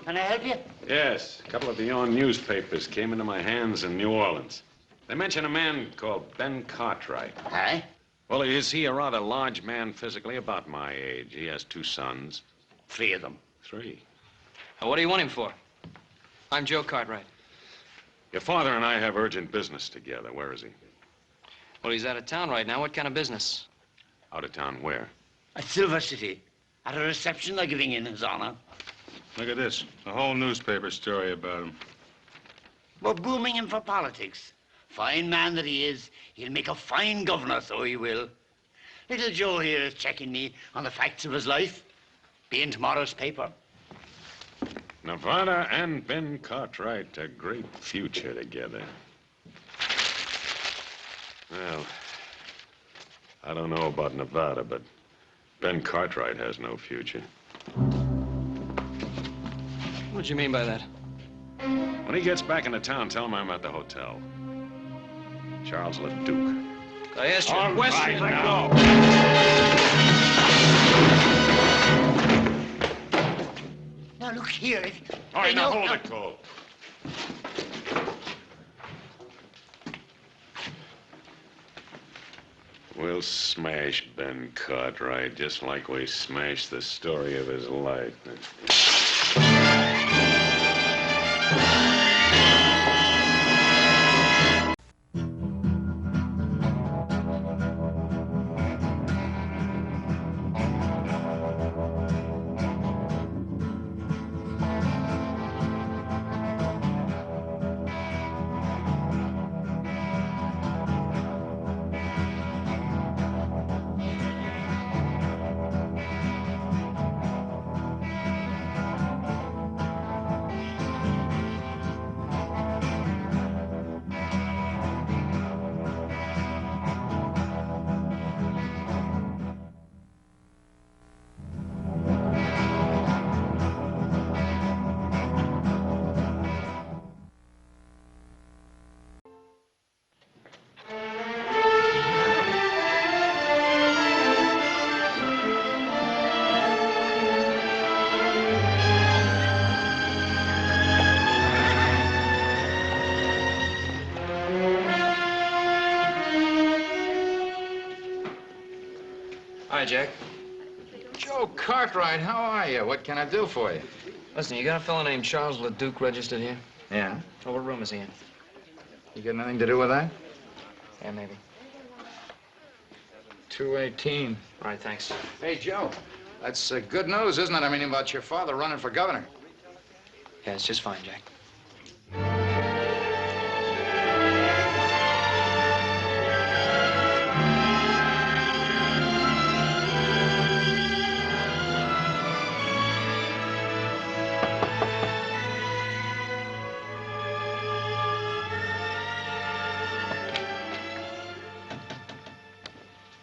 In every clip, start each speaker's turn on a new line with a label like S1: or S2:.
S1: Can I help you?
S2: Yes. A couple of the own newspapers came into my hands in New Orleans. They mention a man called Ben Cartwright.
S1: Aye?
S2: Well, is he a rather large man physically, about my age? He has 2 sons.
S1: 3 of them.
S2: 3.
S3: What do you want him for? I'm Joe Cartwright.
S2: Your father and I have urgent business together. Where is he?
S3: Well, he's out of town right now. What kind of business?
S2: Out of town where?
S1: At Silver City. At a reception they're giving in his honor.
S4: Look at this. A whole newspaper story about him.
S1: We're booming him for politics. Fine man that he is. He'll make a fine governor, so he will. Little Joe here is checking me on the facts of his life. Be in tomorrow's paper.
S2: Nevada and Ben Cartwright, a great future together. Well, I don't know about Nevada, but Ben Cartwright has no future.
S3: What do you mean by that?
S2: When he gets back into town, tell him I'm at the hotel. Charles LeDuque.
S3: I asked you a question.
S2: Right, now.
S1: Now, look here.
S2: All right, now hold it, Cole. We'll smash Ben Cartwright just like we smashed the story of his life.
S3: Hi, Jack.
S5: Joe Cartwright, how are you? What can I do for you?
S3: Listen, you got a fellow named Charles LeDuque registered here?
S5: Yeah?
S3: Oh, what room is he in?
S5: You got anything to do with that?
S3: Yeah, maybe.
S5: 218.
S3: All right, thanks.
S5: Hey, Joe, that's good news, isn't it? I mean, about your father running for governor.
S3: Yeah, it's just fine, Jack.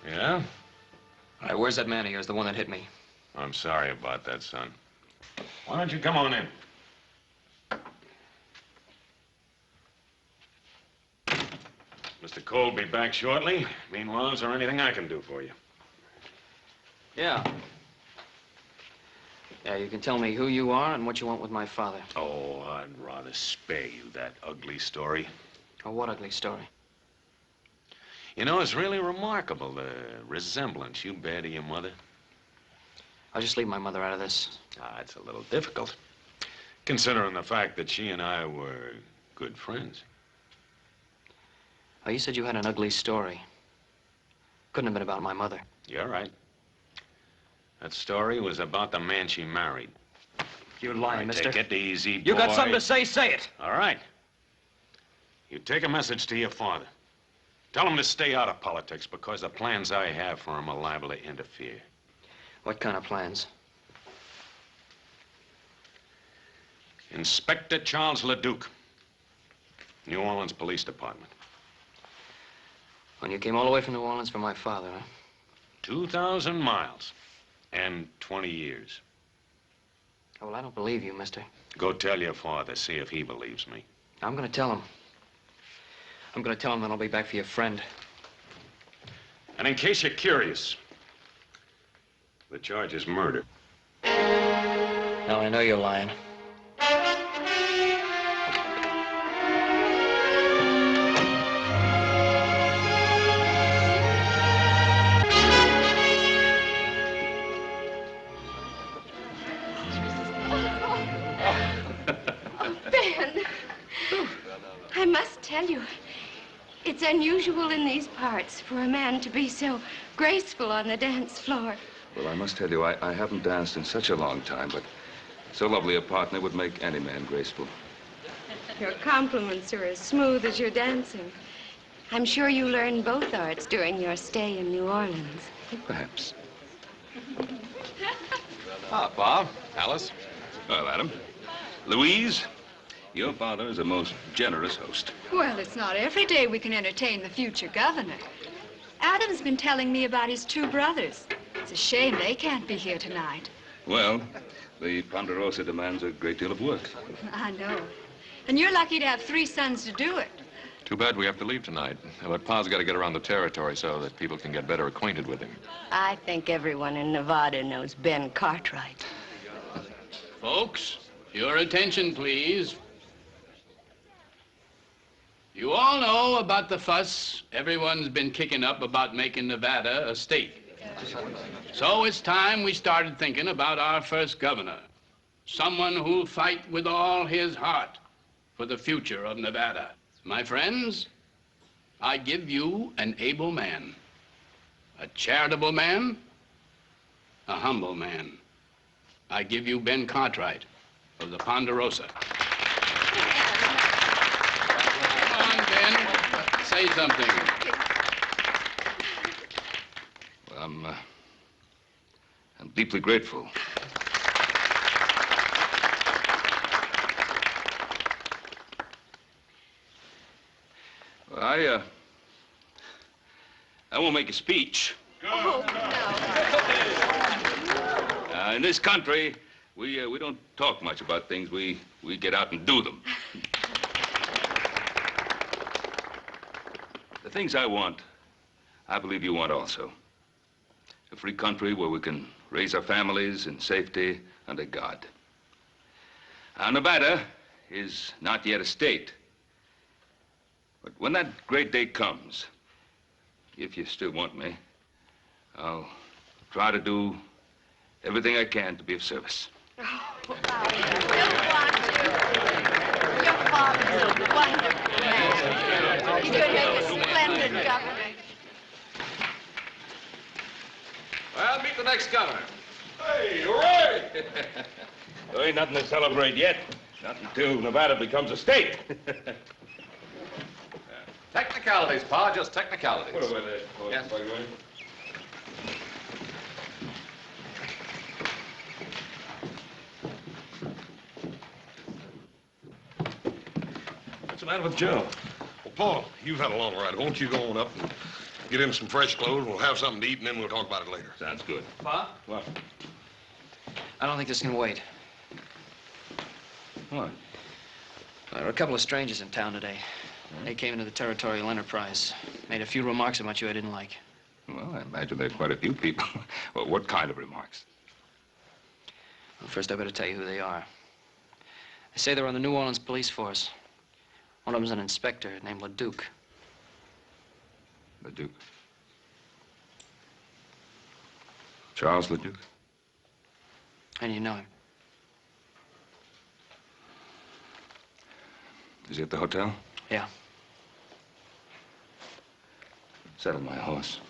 S2: Yeah?
S3: All right, where's that man of yours, the one that hit me?
S2: I'm sorry about that, son. Why don't you come on in? Mr. Cole will be back shortly. Meanwhile, is there anything I can do for you?
S3: Yeah. Yeah, you can tell me who you are and what you want with my father.
S2: Oh, I'd rather spare you that ugly story.
S3: Oh, what ugly story?
S2: You know, it's really remarkable, the resemblance you bear to your mother.
S3: I'll just leave my mother out of this.
S2: It's a little difficult, considering the fact that she and I were good friends.
S3: Oh, you said you had an ugly story. Couldn't have been about my mother.
S2: You're right. That story was about the man she married.
S3: You're lying, mister.
S2: Take it easy, boy.
S3: You got something to say it.
S2: All right. You take a message to your father. Tell him to stay out of politics because the plans I have for him are liable to interfere.
S3: What kind of plans?
S2: Inspector Charles LeDuque, New Orleans Police Department.
S3: When you came all the way from New Orleans for my father, huh?
S2: 2,000 miles and 20 years.
S3: Oh, well, I don't believe you, mister.
S2: Go tell your father, see if he believes me.
S3: I'm gonna tell him. I'm gonna tell him that I'll be back for your friend.
S2: And in case you're curious, the charge is murder.
S3: Now, I know you're lying.
S6: unusual in these parts for a man to be so graceful on the dance floor.
S7: Well, I must tell you, I haven't danced in such a long time, but so lovely a partner would make any man graceful.
S6: Your compliments are as smooth as your dancing. I'm sure you learned both arts during your stay in New Orleans.
S7: Perhaps.
S2: Ah, Bob, Alice.
S7: Well, Adam. Louise, your father is a most generous host.
S8: Well, it's not every day we can entertain the future governor. Adam's been telling me about his two brothers. It's a shame they can't be here tonight.
S7: Well, the Ponderosa demands a great deal of work.
S8: I know. And you're lucky to have 3 sons to do it.
S9: Too bad we have to leave tonight. But Pa's got to get around the territory so that people can get better acquainted with him.
S6: I think everyone in Nevada knows Ben Cartwright.
S10: Folks, your attention, please. You all know about the fuss everyone's been kicking up about making Nevada a state. So it's time we started thinking about our first governor. Someone who'll fight with all his heart for the future of Nevada. My friends, I give you an able man, a charitable man, a humble man. I give you Ben Cartwright of the Ponderosa. Come on, Ben, say something.
S7: Well, I'm deeply grateful. Well, I won't make a speech.
S6: Oh, no.
S7: In this country, we don't talk much about things. We get out and do them. The things I want, I believe you want also. A free country where we can raise our families in safety under God. Now, Nevada is not yet a state. But when that great day comes, if you still want me, I'll try to do everything I can to be of service.
S6: Oh, we'll want to. Your father's a wonderful man. He's going to make a splendid governor.
S2: Well, meet the next governor.
S7: Hey, hooray! There ain't nothing to celebrate yet. Not until Nevada becomes a state.
S5: Technicalities, Pa, just technicalities.
S7: Put away there.
S5: Yes.
S7: What's the matter with Joe?
S11: Well, Paul, you've had a long ride. Won't you go on up and get him some fresh clothes? We'll have something to eat, and then we'll talk about it later.
S7: Sounds good.
S3: Pa?
S7: What?
S3: I don't think this can wait.
S7: What?
S3: There were a couple of strangers in town today. They came into the Territorial Enterprise, made a few remarks about you I didn't like.
S7: Well, I imagine there are quite a few people. Well, what kind of remarks?
S3: Well, first, I better tell you who they are. They say they're on the New Orleans police force. One of them's an inspector named LeDuque.
S7: LeDuque? Charles LeDuque?
S3: And you know him.
S7: Is he at the hotel?
S3: Yeah.
S7: Saddle my horse.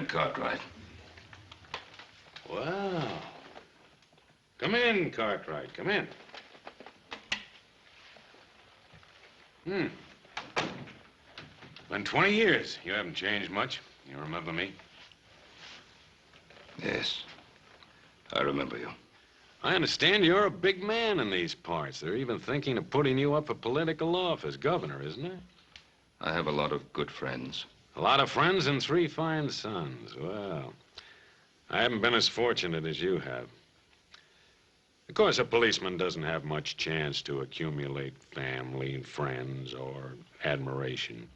S7: Cartwright.
S2: Wow. Come in, Cartwright. Come in. Been 20 years. You haven't changed much. You remember me?
S7: Yes. I remember you.
S2: I understand you're a big man in these parts. They're even thinking of putting you up for political office, governor, isn't there?
S7: I have a lot of good friends.
S2: A lot of friends and 3 fine sons. Well, I haven't been as fortunate as you have. Of course, a policeman doesn't have much chance to accumulate family and friends or admiration.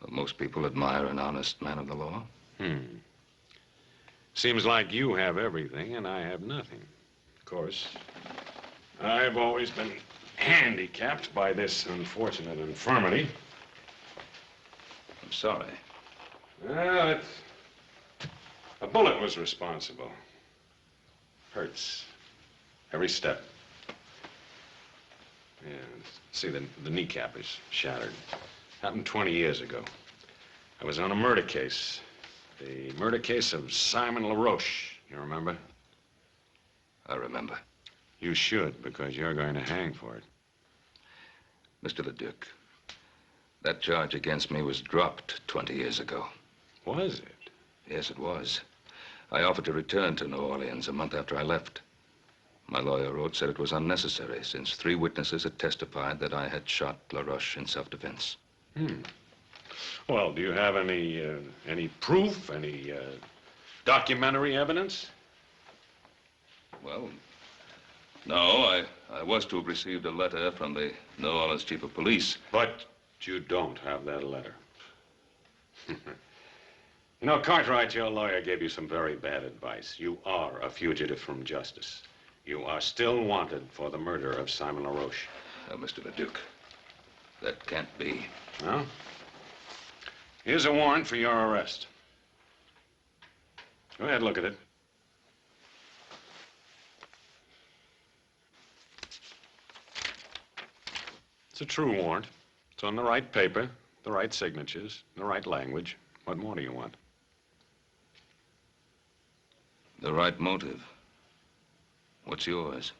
S7: Well, most people admire an honest man of the law.
S2: Seems like you have everything and I have nothing. Of course, I've always been handicapped by this unfortunate infirmity.
S7: I'm sorry.
S2: Well, a bullet was responsible. Hurts. Every step. Yeah, see, the kneecap is shattered. Happened 20 years ago. I was on a murder case. The murder case of Simon LaRoche. You remember?
S7: I remember.
S2: You should, because you're going to hang for it.
S7: Mr. LeDuque, that charge against me was dropped 20 years ago.
S2: Was it?
S7: Yes, it was. I offered to return to New Orleans a month after I left. My lawyer wrote, said it was unnecessary, since 3 witnesses had testified that I had shot LaRoche in self-defense.
S2: Well, do you have any proof, any documentary evidence?
S7: Well, no, I was to have received a letter from the New Orleans chief of police.
S2: But you don't have that letter. You know, Cartwright, your lawyer gave you some very bad advice. You are a fugitive from justice. You are still wanted for the murder of Simon LaRoche.
S7: Mr. LeDuque, that can't be.
S2: Well, here's a warrant for your arrest. Go ahead, look at it. It's a true warrant. It's on the right paper, the right signatures, the right language. What more do you want?
S7: The right motive. What's yours?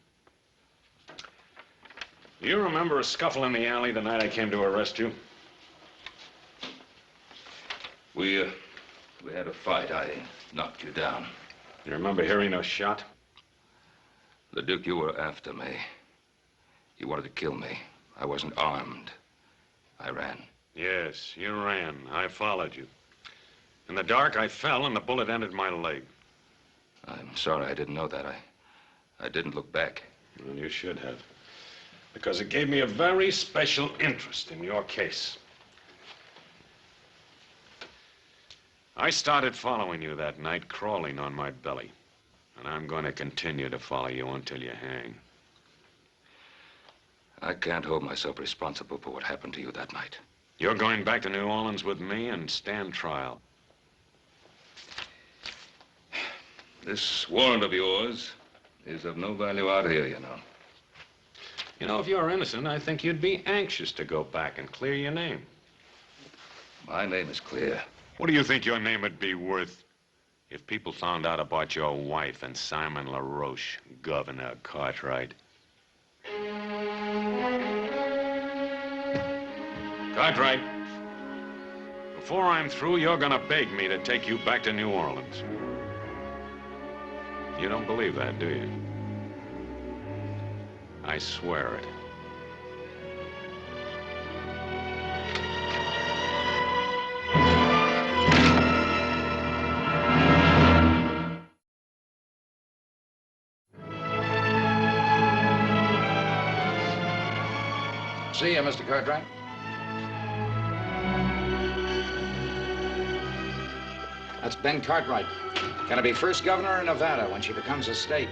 S2: Do you remember a scuffle in the alley the night I came to arrest you?
S7: We had a fight. I knocked you down.
S2: You remember hearing a shot?
S7: LeDuque, you were after me. You wanted to kill me. I wasn't armed. I ran.
S2: Yes, you ran. I followed you. In the dark, I fell and the bullet entered my leg.
S7: I'm sorry I didn't know that. I didn't look back.
S2: Well, you should have. Because it gave me a very special interest in your case. I started following you that night, crawling on my belly. And I'm going to continue to follow you until you hang.
S7: I can't hold myself responsible for what happened to you that night.
S2: You're going back to New Orleans with me and stand trial.
S7: This warrant of yours is of no value out here, you know.
S2: You know, if you're innocent, I think you'd be anxious to go back and clear your name.
S7: My name is clear.
S2: What do you think your name would be worth if people found out about your wife and Simon LaRoche, Governor Cartwright? Cartwright, before I'm through, you're gonna beg me to take you back to New Orleans. You don't believe that, do you? I swear it.
S5: See you, Mr. Cartwright. That's Ben Cartwright. Gonna be first governor of Nevada when she becomes a state.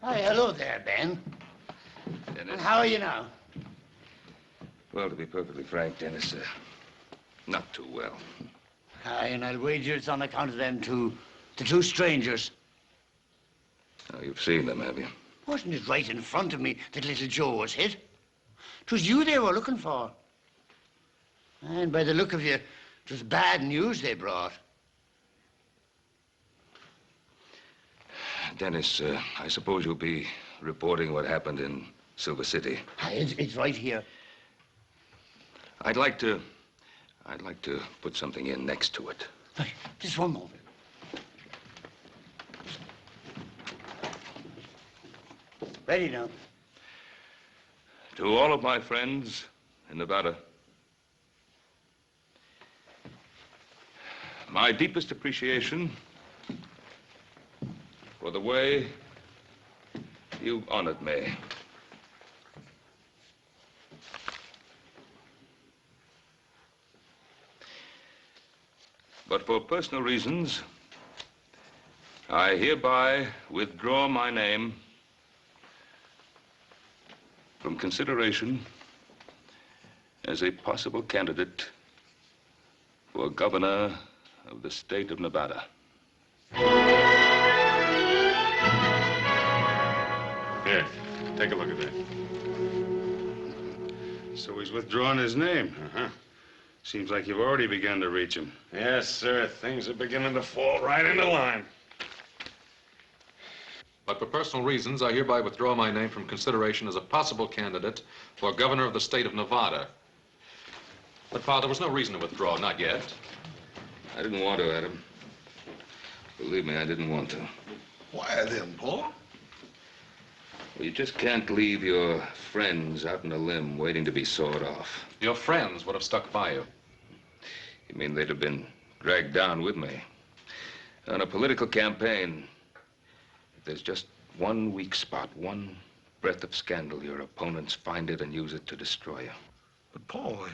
S1: Hi, hello there, Ben.
S7: Dennis.
S1: And how are you now?
S7: Well, to be perfectly frank, Dennis, not too well.
S1: Aye, and I'll wager it's on account of them two, the 2 strangers.
S7: Now, you've seen them, have you?
S1: Wasn't it right in front of me that little Joe was hit? 'Twas you they were looking for. And by the look of you, it was bad news they brought.
S7: Dennis, I suppose you'll be reporting what happened in Silver City.
S1: It's right here.
S7: I'd like to put something in next to it.
S1: Just one moment. Ready now.
S7: To all of my friends in Nevada, my deepest appreciation for the way you've honored me. But for personal reasons, I hereby withdraw my name from consideration as a possible candidate for governor of the state of Nevada.
S4: Here, take a look at that. So he's withdrawn his name.
S2: Uh-huh.
S4: Seems like you've already begun to reach him.
S2: Yes, sir. Things are beginning to fall right into line.
S9: But for personal reasons, I hereby withdraw my name from consideration as a possible candidate for governor of the state of Nevada. But, Pa, there was no reason to withdraw, not yet.
S7: I didn't want to, Adam. Believe me, I didn't want to.
S11: Why then, Paul?
S7: Well, you just can't leave your friends out on a limb waiting to be sawed off.
S9: Your friends would have stuck by you.
S7: You mean they'd have been dragged down with me? On a political campaign, if there's just one weak spot, one breath of scandal, your opponents find it and use it to destroy you.
S11: But, Paul,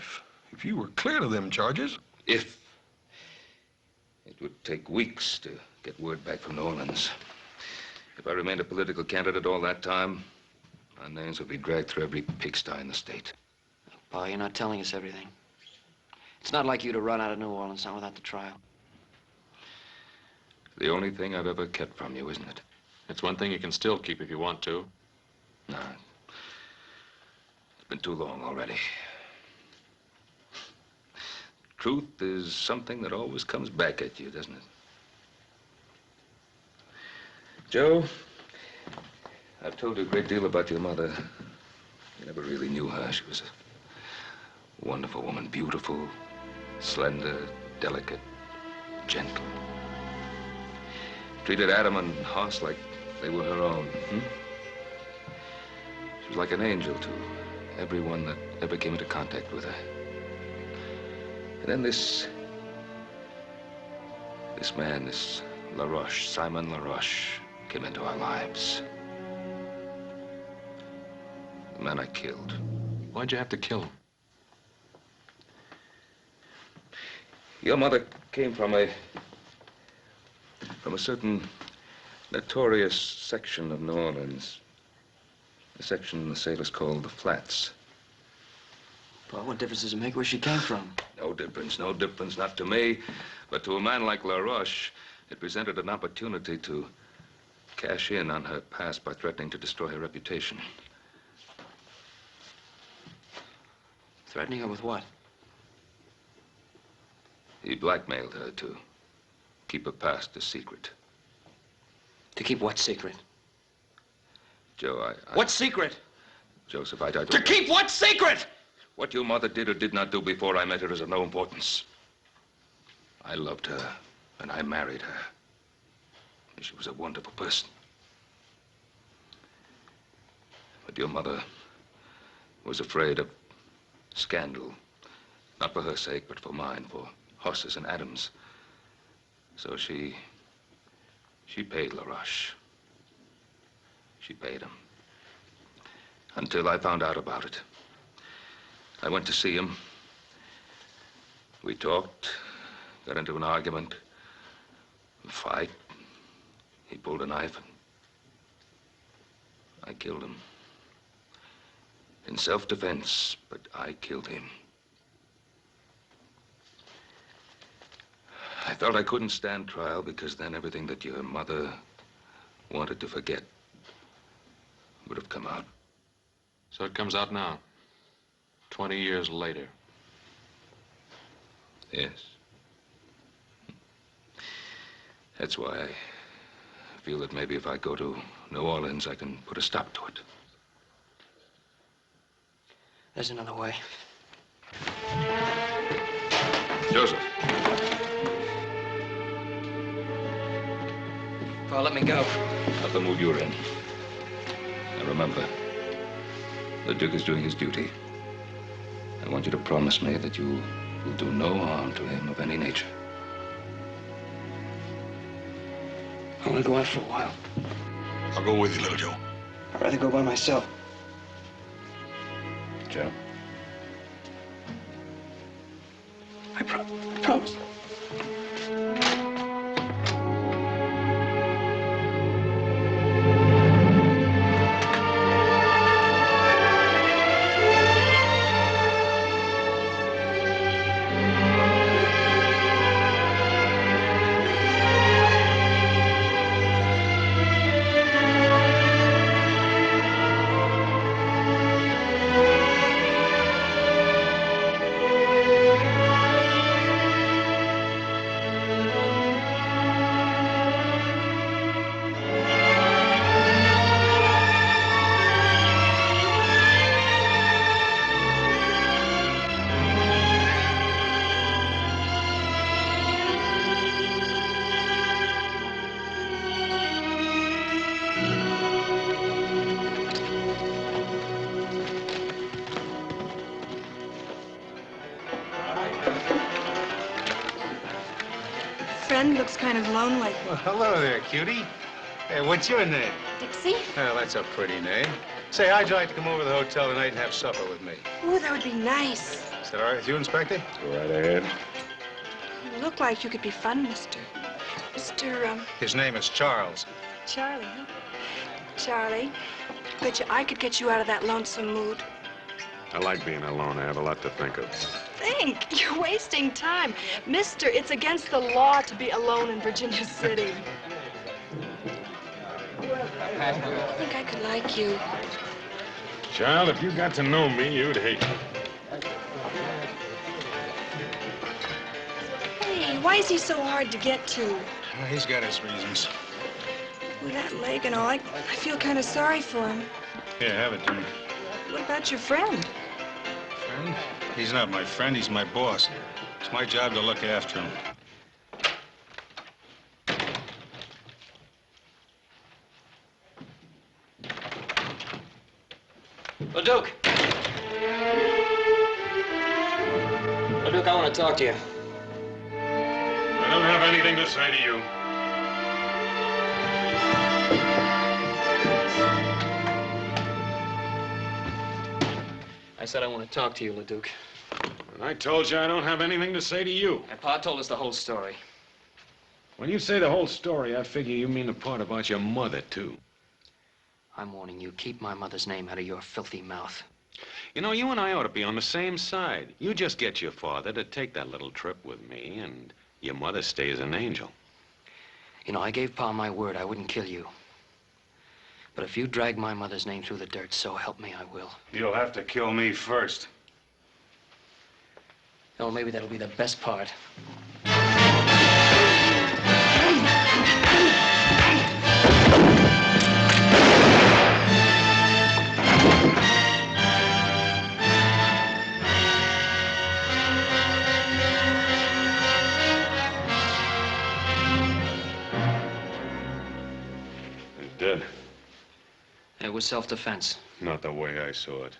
S11: if you were clear of them charges...
S7: If. It would take weeks to get word back from New Orleans. If I remained a political candidate all that time, my names would be dragged through every pigsty in the state.
S3: Pa, you're not telling us everything. It's not like you to run out of New Orleans now without the trial.
S7: The only thing I've ever kept from you, isn't it?
S9: It's one thing you can still keep if you want to.
S7: No. It's been too long already. Truth is something that always comes back at you, doesn't it? Joe, I've told you a great deal about your mother. You never really knew her. She was a wonderful woman, beautiful, slender, delicate, gentle. Treated Adam and Hoss like they were her own. She was like an angel to everyone that ever came into contact with her. And then this man, this LaRoche, Simon LaRoche, came into our lives. The man I killed.
S9: Why'd you have to kill him?
S7: Your mother came from a certain notorious section of New Orleans. A section the sailors called the Flats.
S3: Pa, what difference does it make where she came from?
S7: No difference, not to me. But to a man like LaRoche, it presented an opportunity to cash in on her past by threatening to destroy her reputation.
S3: Threatening her with what?
S7: He blackmailed her to keep her past a secret.
S3: To keep what secret?
S7: Joe,
S3: What secret?
S7: Joseph, I don't...
S3: To keep what secret?
S7: What your mother did or did not do before I met her is of no importance. I loved her, and I married her. She was a wonderful person. But your mother was afraid of scandal. Not for her sake, but for mine, for Hoss's and Adam's. So she paid LaRoche. She paid him. Until I found out about it. I went to see him. We talked, got into an argument, a fight. He pulled a knife and I killed him. In self-defense, but I killed him. I felt I couldn't stand trial because then everything that your mother wanted to forget would have come out.
S9: So it comes out now, 20 years later.
S7: Yes. That's why I feel that maybe if I go to New Orleans, I can put a stop to it.
S3: There's another way.
S7: Joseph.
S3: Paul, let me go.
S7: Not the mood you're in. And remember, LeDuque is doing his duty. I want you to promise me that you will do no harm to him of any nature.
S3: I want to go out for a while.
S11: I'll go with you, little Joe.
S3: I'd rather go by myself.
S7: Joe?
S3: I promise.
S12: Friend looks kind of lonely.
S4: Well, hello there, cutie. Hey, what's your name?
S6: Dixie?
S4: Oh, that's a pretty name. Say, how'd you like to come over to the hotel tonight and have supper with me?
S12: Oh, that would be nice.
S4: Is that all right with you, Inspector?
S2: Go right ahead.
S12: You look like you could be fun, Mr.
S4: His name is Charles.
S12: Charlie, huh? Charlie, bet you I could get you out of that lonesome mood.
S2: I like being alone. I have a lot to think of.
S12: Think, you're wasting time. Mister, it's against the law to be alone in Virginia City. I think I could like you.
S2: Child, if you got to know me, you'd hate me.
S12: Hey, why is he so hard to get to?
S4: Well, he's got his reasons.
S12: With that leg and all, I feel kind of sorry for him.
S4: Here, have a drink.
S12: What about your friend?
S4: Friend? He's not my friend, he's my boss. It's my job to look after him.
S3: LeDuque! LeDuque, I want to talk to you.
S2: I don't have anything to say to you.
S3: I said I want to talk to you, LeDuque.
S2: And I told you I don't have anything to say to you.
S3: My pa told us the whole story.
S2: When you say the whole story, I figure you mean the part about your mother, too.
S3: I'm warning you, keep my mother's name out of your filthy mouth.
S2: You know, you and I ought to be on the same side. You just get your father to take that little trip with me, and your mother stays an angel.
S3: You know, I gave Pa my word I wouldn't kill you. But if you drag my mother's name through the dirt, so help me, I will.
S4: You'll have to kill me first.
S3: Oh, maybe that'll be the best part.
S2: He's dead.
S3: It was self-defense.
S2: Not the way I saw it.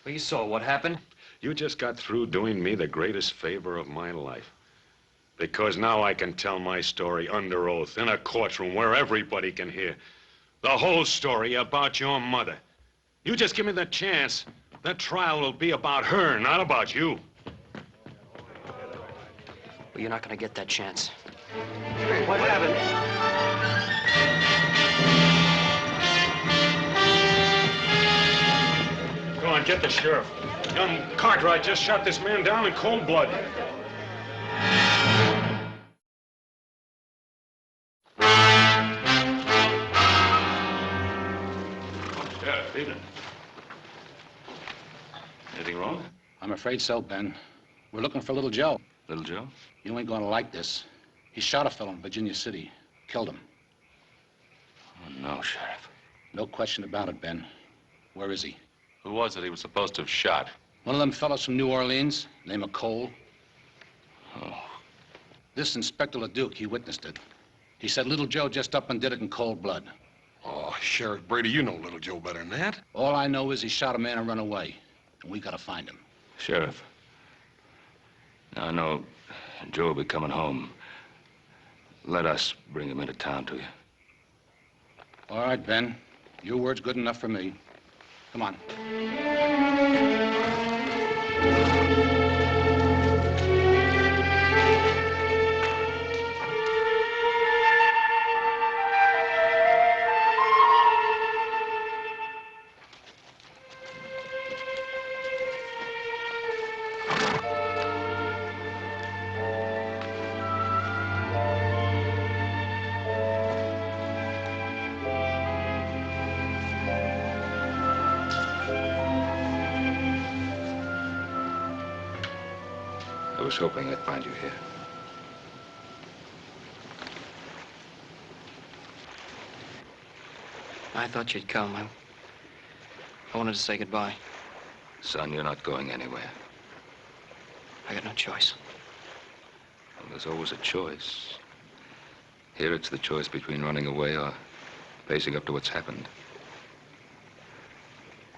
S3: Well, you saw what happened.
S2: You just got through doing me the greatest favor of my life. Because now I can tell my story under oath in a courtroom where everybody can hear. The whole story about your mother. You just give me the chance. That trial will be about her, not about you.
S3: Well, you're not going to get that chance.
S1: What happened?
S2: Go on, get the sheriff. Young Cartwright just shot this man down in cold blood. Yeah, evening. Anything wrong?
S13: I'm afraid so, Ben. We're looking for little Joe.
S7: Little Joe?
S13: You ain't gonna like this. He shot a fellow in Virginia City. Killed him.
S7: Oh, no, Sheriff.
S13: No question about it, Ben. Where is he?
S9: Who was it he was supposed to have shot?
S13: One of them fellows from New Orleans, named Cole.
S7: Oh.
S13: This Inspector LeDuque, he witnessed it. He said Little Joe just up and did it in cold blood.
S11: Oh, Sheriff Brady, you know Little Joe better than that.
S13: All I know is he shot a man and run away. And we gotta find him.
S7: Sheriff, now I know Joe will be coming home. Let us bring him into town to you.
S13: All right, Ben. Your word's good enough for me. Come on.
S7: I was hoping I'd find you here.
S3: I thought you'd come. I wanted to say goodbye.
S7: Son, you're not going anywhere.
S3: I got no choice.
S7: Well, there's always a choice. Here it's the choice between running away or facing up to what's happened.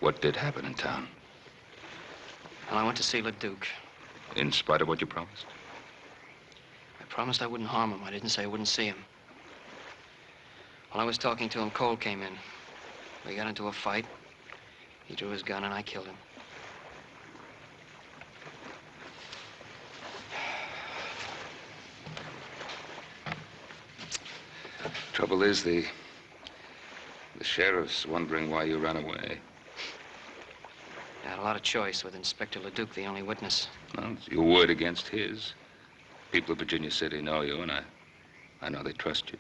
S7: What did happen in town?
S3: Well, I went to see LeDuque.
S7: In spite of what you promised?
S3: I promised I wouldn't harm him. I didn't say I wouldn't see him. While I was talking to him, Cole came in. We got into a fight. He drew his gun and I killed him.
S7: Trouble is, the sheriff's wondering why you ran away.
S3: I had a lot of choice with Inspector LeDuque, the only witness.
S7: Well, it's your word against his. People of Virginia City know you, and I know they trust you.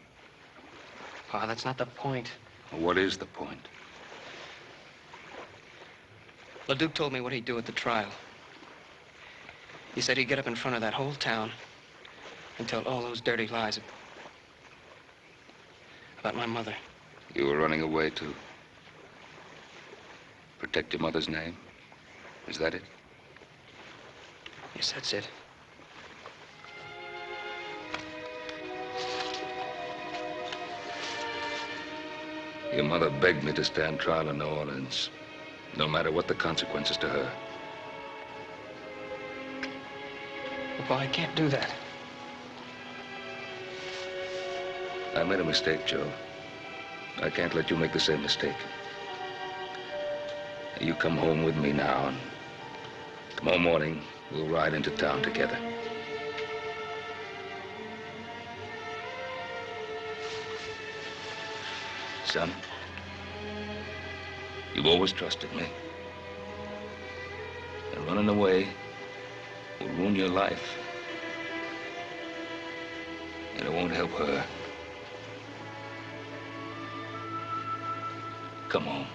S3: Pa, that's not the point.
S7: Well, what is the point?
S3: LeDuque told me what he'd do at the trial. He said he'd get up in front of that whole town and tell all those dirty lies about my mother.
S7: You were running away to protect your mother's name? Is that it?
S3: Yes, that's it.
S7: Your mother begged me to stand trial in New Orleans, no matter what the consequences to her.
S3: Papa, I can't do that.
S7: I made a mistake, Joe. I can't let you make the same mistake. You come home with me now, and tomorrow morning, we'll ride into town together. Son, you've always trusted me. And running away will ruin your life. And it won't help her. Come home.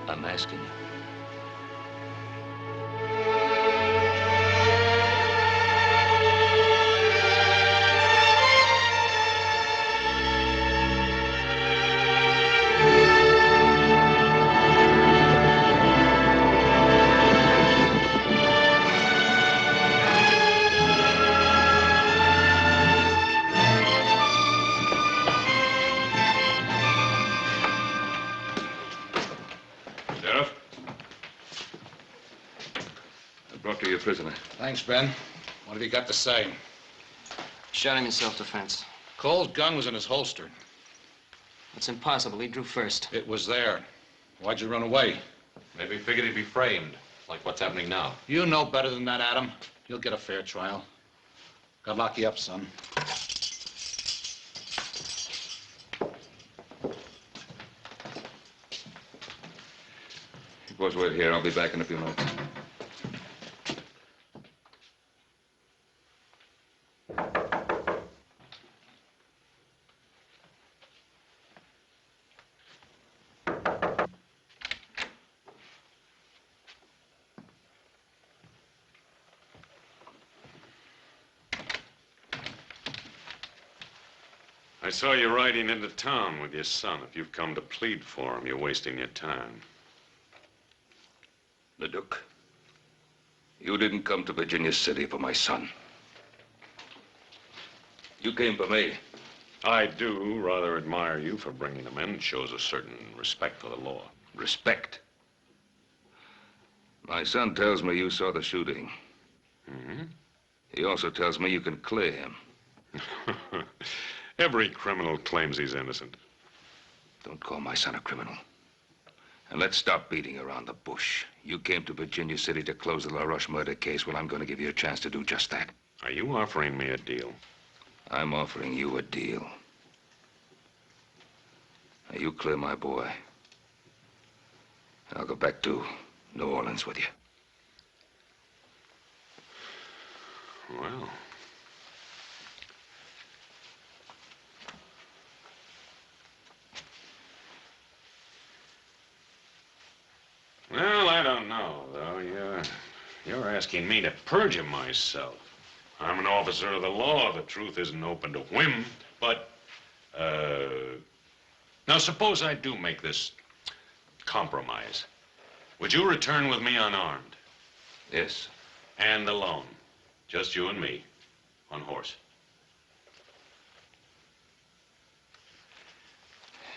S7: I'm asking you. Prisoner.
S13: Thanks, Ben. What have you got to say?
S3: Shot him in self-defense.
S13: Cole's gun was in his holster.
S3: It's impossible. He drew first.
S13: It was there. Why'd you run away?
S9: Maybe he figured he'd be framed, like what's happening now.
S13: You know better than that, Adam. You'll get a fair trial. God lock you up, son.
S7: You boys wait here. I'll be back in a few minutes.
S2: saw you riding into town with your son. If you've come to plead for him, you're wasting your time.
S7: LeDuque, you didn't come to Virginia City for my son. You came for me.
S2: I do rather admire you for bringing him in. It shows a certain respect for the law.
S7: Respect? My son tells me you saw the shooting.
S2: Mm-hmm.
S7: He also tells me you can clear him.
S2: Every criminal claims he's innocent.
S7: Don't call my son a criminal. And let's stop beating around the bush. You came to Virginia City to close the LaRoche murder case. Well, I'm going to give you a chance to do just that.
S2: Are you offering me a deal?
S7: I'm offering you a deal. Now, you clear my boy. And I'll go back to New Orleans with you.
S2: Well. Well, I don't know, though. You're asking me to perjure myself. I'm an officer of the law. The truth isn't open to whim. But, now suppose I do make this compromise. Would you return with me unarmed?
S7: Yes.
S2: And alone? Just you and me, on horse?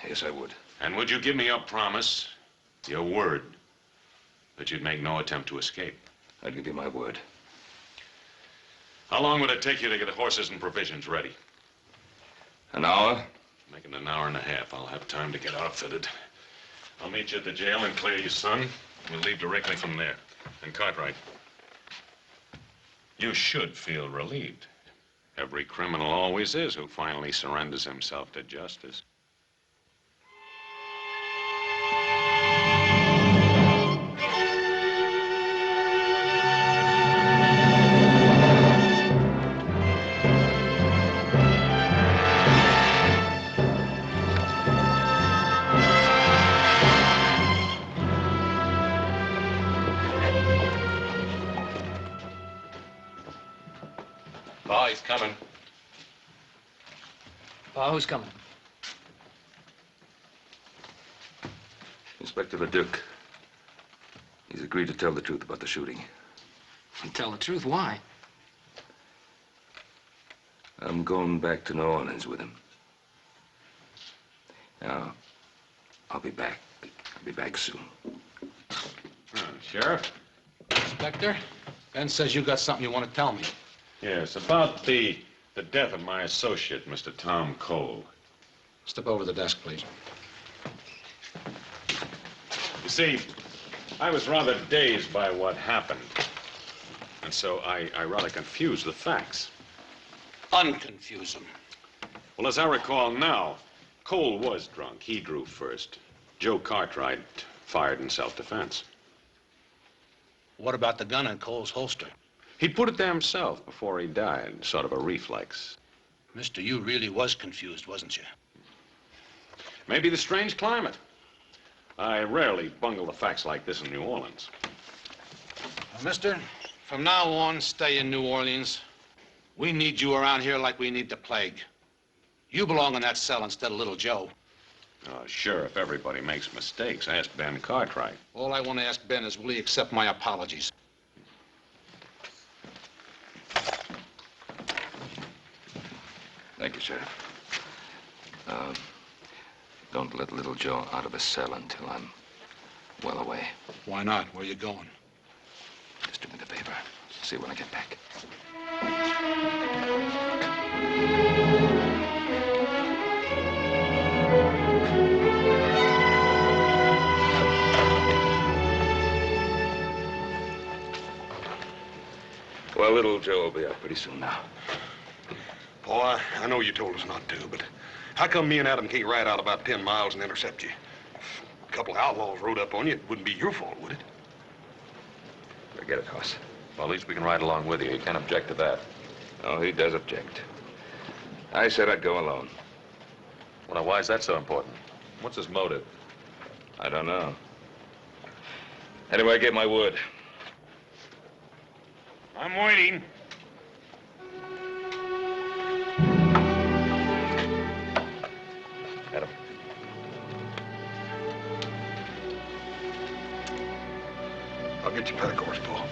S7: Yes, I would.
S2: And would you give me your promise, your word, that you'd make no attempt to escape?
S7: I'd give you my word.
S2: How long would it take you to get the horses and provisions ready?
S7: An hour?
S2: Make it an hour and a half. I'll have time to get outfitted. I'll meet you at the jail and clear your son. We'll leave directly from there. And Cartwright, you should feel relieved. Every criminal always is who finally surrenders himself to justice.
S9: Pa, he's coming.
S3: Pa, who's coming?
S7: Inspector LeDuque. He's agreed to tell the truth about the shooting.
S3: Tell the truth? Why?
S7: I'm going back to New Orleans with him. Now, I'll be back. I'll be back soon.
S2: Sheriff?
S13: Inspector, Ben says you got something you want to tell me.
S2: Yes, about the death of my associate, Mr. Tom Cole.
S13: Step over to the desk, please.
S2: You see, I was rather dazed by what happened. And so I rather confused the facts.
S13: Unconfuse them.
S2: Well, as I recall now, Cole was drunk. He drew first. Joe Cartwright fired in self-defense.
S13: What about the gun in Cole's holster?
S2: He put it there himself before he died, sort of a reflex.
S13: Mister, you really was confused, wasn't you?
S2: Maybe the strange climate. I rarely bungle the facts like this in New Orleans.
S13: Mister, from now on, stay in New Orleans. We need you around here like we need the plague. You belong in that cell instead of little Joe.
S2: Sheriff, everybody makes mistakes. Ask Ben Cartwright.
S13: All I want to ask Ben is, will he accept my apologies?
S7: Thank you, Sheriff. Don't let little Joe out of his cell until I'm well away.
S13: Why not? Where are you going?
S7: Just do me the favor. See you when I get back. Well, little Joe will be out pretty soon now.
S11: Paul, I know you told us not to, but how come me and Adam can't ride out about 10 miles and intercept you? If a couple of outlaws rode up on you, it wouldn't be your fault, would it?
S7: Forget it, Hoss.
S9: Well, at least we can ride along with you. You can't object to that.
S7: Oh, he does object. I said I'd go alone.
S9: Well, now, why is that so important? What's his motive?
S7: I don't know. Anyway, I gave my word.
S2: I'm waiting.
S11: Adam. I'll get your pack horse, Paul.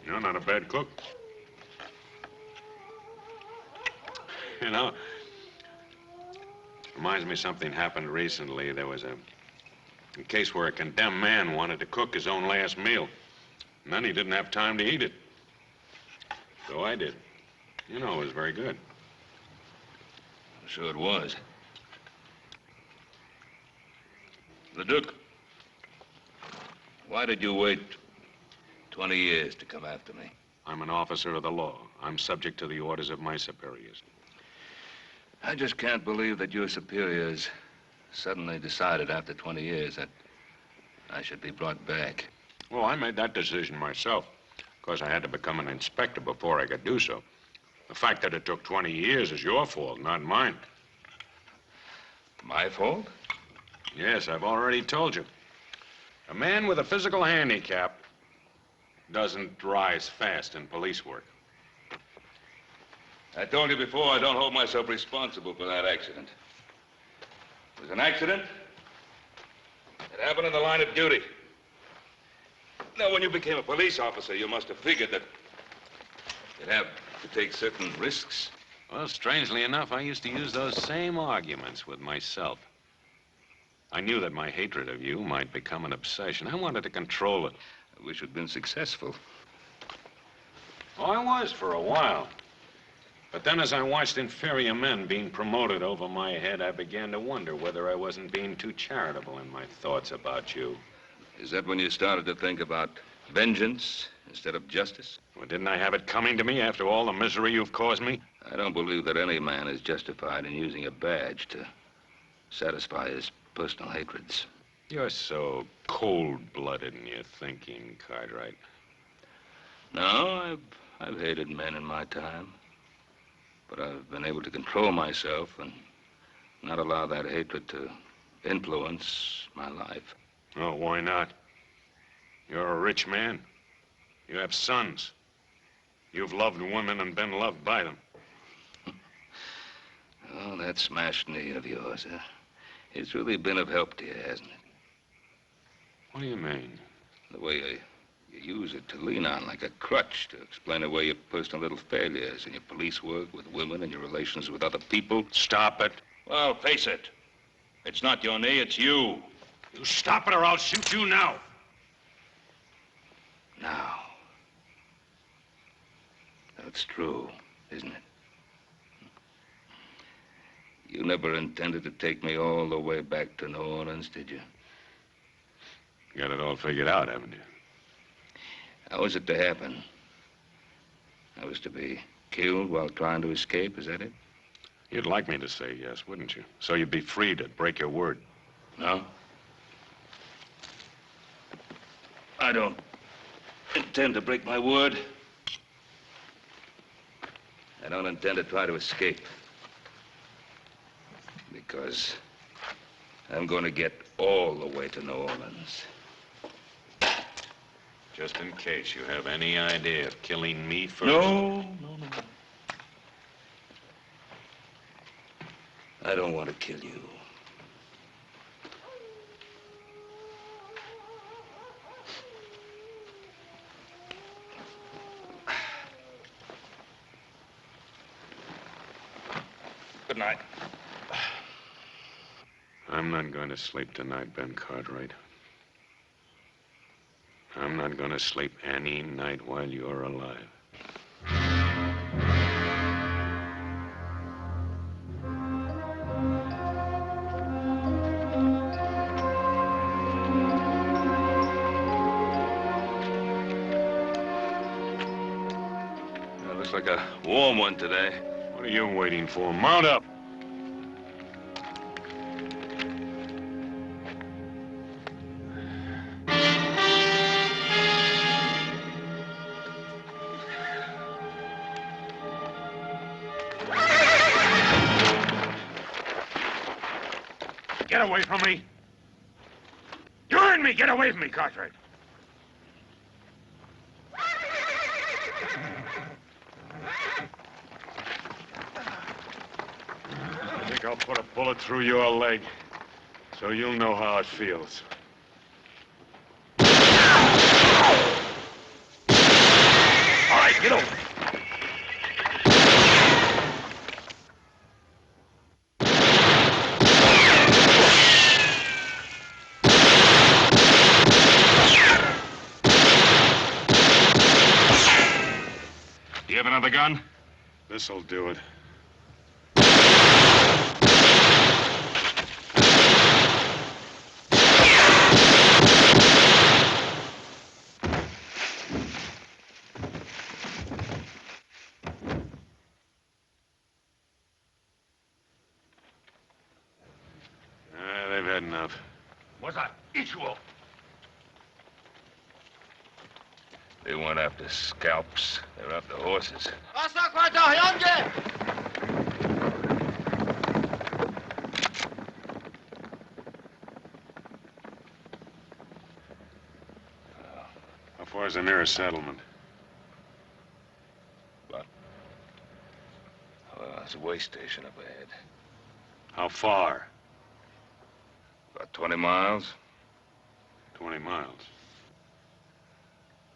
S2: You're not a bad cook. You know, reminds me something happened recently. There was a case where a condemned man wanted to cook his own last meal. And then he didn't have time to eat it. So I did. You know, it was very good.
S7: Sure it was. LeDuque, why did you wait 20 years to come after me?
S2: I'm an officer of the law. I'm subject to the orders of my superiors.
S7: I just can't believe that your superiors suddenly decided after 20 years that I should be brought back.
S2: Well, I made that decision myself. Of course, I had to become an inspector before I could do so. The fact that it took 20 years is your fault, not mine.
S7: My fault?
S2: Yes, I've already told you. A man with a physical handicap doesn't rise fast in police work.
S7: I told you before, I don't hold myself responsible for that accident. It was an accident. It happened in the line of duty. Now, when you became a police officer, you must have figured that you'd have to take certain risks.
S2: Well, strangely enough, I used to use those same arguments with myself. I knew that my hatred of you might become an obsession. I wanted to control it.
S7: I wish you'd been successful.
S2: Oh, I was for a while. But then as I watched inferior men being promoted over my head, I began to wonder whether I wasn't being too charitable in my thoughts about you.
S7: Is that when you started to think about vengeance instead of justice?
S2: Well, didn't I have it coming to me after all the misery you've caused me?
S7: I don't believe that any man is justified in using a badge to satisfy his personal hatreds.
S2: You're so cold-blooded in your thinking, Cartwright.
S7: No, I've hated men in my time. But I've been able to control myself and not allow that hatred to influence my life.
S2: Oh, why not? You're a rich man. You have sons. You've loved women and been loved by them.
S7: Oh, that smashed knee of yours, huh? It's really been of help to you, hasn't it?
S2: What do you mean?
S7: The way you use it to lean on like a crutch to explain away your personal little failures in your police work with women and your relations with other people.
S2: Stop it.
S7: Well, face it. It's not your knee, it's you.
S2: You stop it or I'll shoot you now.
S7: Now. That's true, isn't it? You never intended to take me all the way back to New Orleans, did you?
S2: You got it all figured out, haven't you?
S7: How was it to happen? I was to be killed while trying to escape, is that it?
S2: You'd like me to say yes, wouldn't you? So you'd be free to break your word.
S7: No? I don't intend to break my word. I don't intend to try to escape. Because I'm going to get all the way to New Orleans.
S2: Just in case you have any idea of killing me first.
S7: No. I don't want to kill you. Good night.
S2: I'm not going to sleep tonight, Ben Cartwright. I'm not gonna sleep any night while you're alive.
S7: Looks like a warm one today.
S2: What are you waiting for? Mount up!
S14: Get away from me! You heard me! Get away from me, Cartwright!
S2: I think I'll put a bullet through your leg, so you'll know how it feels.
S14: All right, get over.
S2: Do you have another gun? This'll do it. They've had enough.
S14: What's that? Issue.
S7: They weren't after scalps. They were after horses.
S2: How far is the nearest settlement?
S7: Well, there's a way station up ahead.
S2: How far?
S7: About 20 miles.
S2: 20 miles.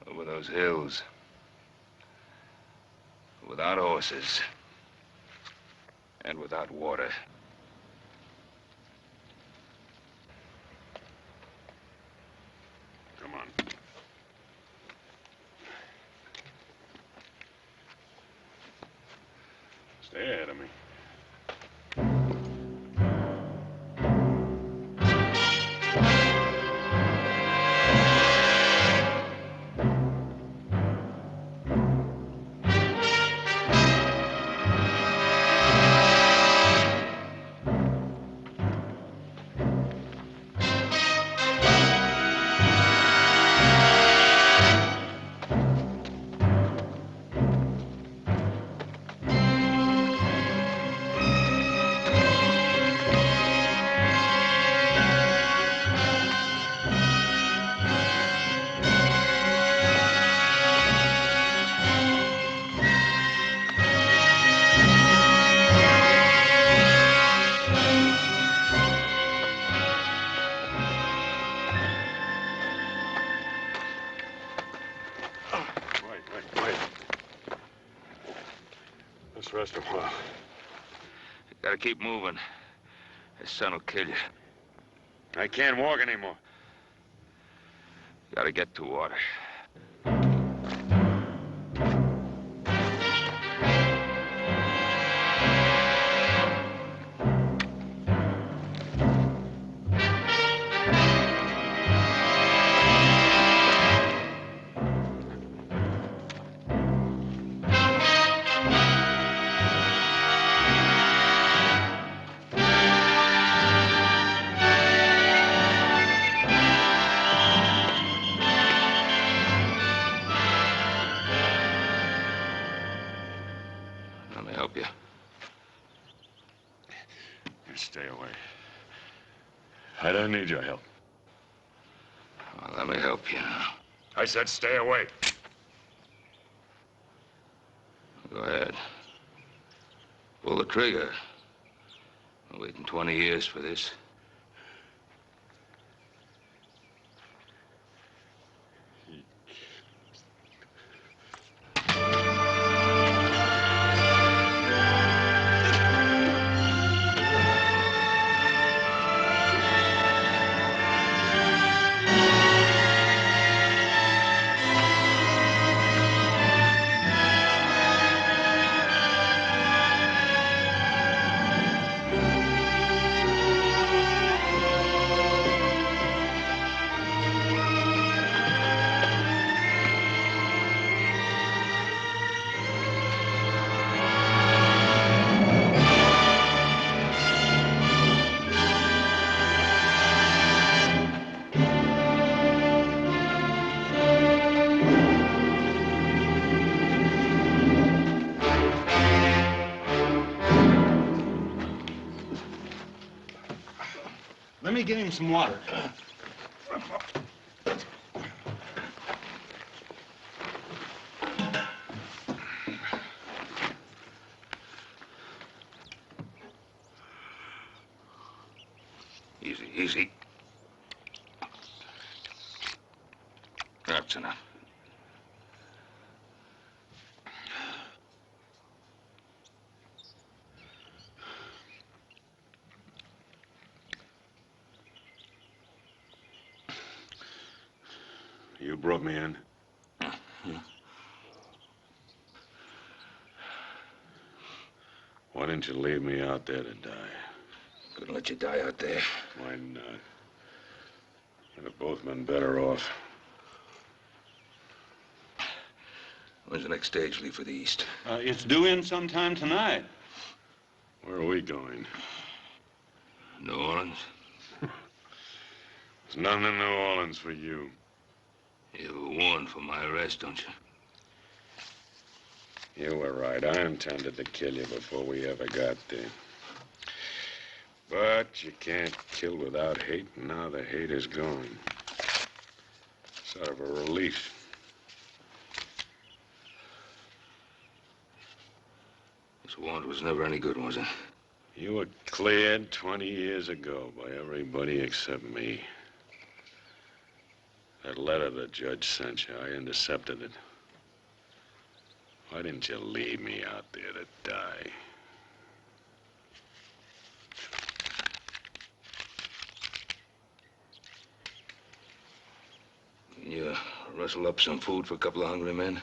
S7: Over those hills. Without horses. And without water.
S2: Come on. Stay ahead of me. Let's rest a while.
S7: You gotta keep moving. This sun will kill you.
S2: I can't walk anymore.
S7: You gotta get to water. Let me help you.
S2: You stay away. I don't need your help.
S7: Well, let me help you now.
S2: I said stay away.
S7: Go ahead. Pull the trigger. I'm waiting 20 years for this.
S11: get him some water.
S7: Easy, easy. That's enough.
S2: You brought me in.
S7: Yeah.
S2: Why didn't you leave me out there to die?
S7: Couldn't let you die out there.
S2: Why not? We'd have both been better off.
S7: When's the next stage leave for the East?
S11: It's due in sometime tonight.
S2: Where are we going?
S7: New Orleans?
S2: There's nothing in New Orleans for you.
S7: You were warned for my arrest, don't you?
S2: You were right. I intended to kill you before we ever got there. But you can't kill without hate, and now the hate is gone. Sort of a relief.
S7: This warrant was never any good, was it?
S2: You were cleared 20 years ago by everybody except me. That letter the judge sent you, I intercepted it. Why didn't you leave me out there to die?
S7: Can you rustle up some food for a couple of hungry men?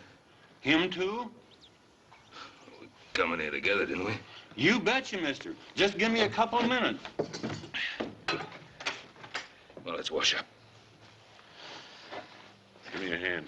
S11: Him too?
S7: We come in here together, didn't we?
S11: You betcha, mister. Just give me a couple of minutes.
S7: Well, let's wash up.
S2: Give me a hand.